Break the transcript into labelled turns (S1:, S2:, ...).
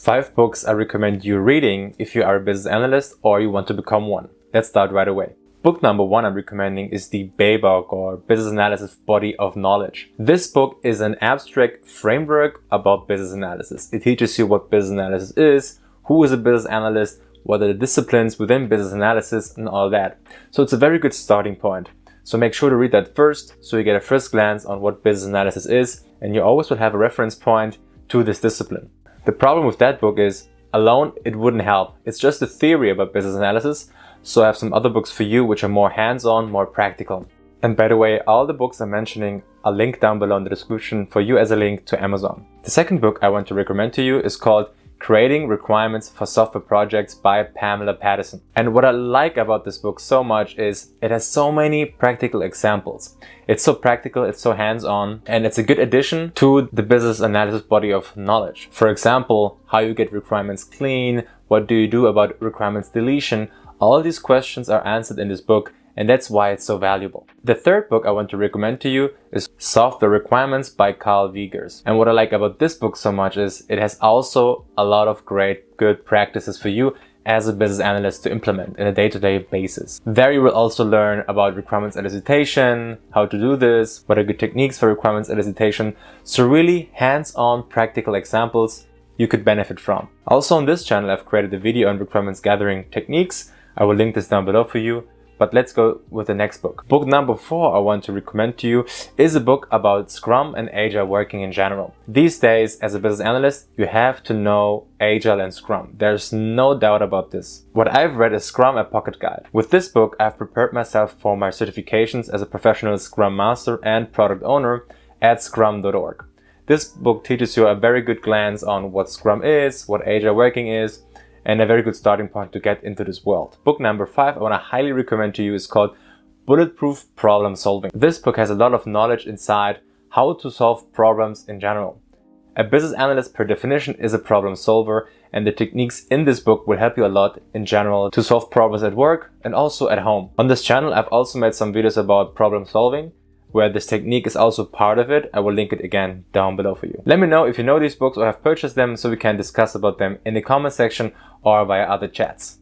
S1: 5 books I recommend you reading if you are a business analyst or you want to become one. Let's start right away. Book number 1 I'm recommending is the BABOK, or Business Analysis Body of Knowledge. This book is an abstract framework about business analysis. It teaches you what business analysis is, who is a business analyst, what are the disciplines within business analysis, and all that. So it's a very good starting point. So make sure to read that first so you get a first glance on what business analysis is, and you always will have a reference point to this discipline. The problem with that book is, alone it wouldn't help. It's just a theory about business analysis, so I have some other books for you which are more hands-on, more practical. And by the way, all the books I'm mentioning are linked down below in the description for you as a link to Amazon. The second book I want to recommend to you is called Creating Requirements for Software Projects by Pamela Patterson. And what I like about this book so much is it has so many practical examples. It's so practical, it's so hands-on, and it's a good addition to the business analysis body of knowledge. For example, how you get requirements clean, what do you do about requirements deletion. All these questions are answered in this book, and that's why it's so valuable. The third book I want to recommend to you is Software Requirements by Carl Wiegers. And what I like about this book so much is it has also a lot of great, good practices for you as a business analyst to implement in a day-to-day basis. There you will also learn about requirements elicitation, how to do this, what are good techniques for requirements elicitation. So really hands-on practical examples you could benefit from. Also on this channel I've created a video on requirements gathering techniques. I will link this down below for you. But let's go with the next book. Book number 4 I want to recommend to you is a book about Scrum and Agile working in general. These days, as a business analyst, you have to know Agile and Scrum. There's no doubt about this. What I've read is Scrum, a pocket guide. With this book, I've prepared myself for my certifications as a professional Scrum Master and Product Owner at scrum.org. This book teaches you a very good glance on what Scrum is, what Agile working is, and a very good starting point to get into this world. Book number 5 I want to highly recommend to you is called Bulletproof Problem Solving. This book has a lot of knowledge inside how to solve problems in general. A business analyst per definition is a problem solver, and the techniques in this book will help you a lot in general to solve problems at work and also at home. On this channel I've also made some videos about problem solving, where this technique is also part of it. I will link it again down below for you. Let me know if you know these books or have purchased them so we can discuss about them in the comment section or via other chats.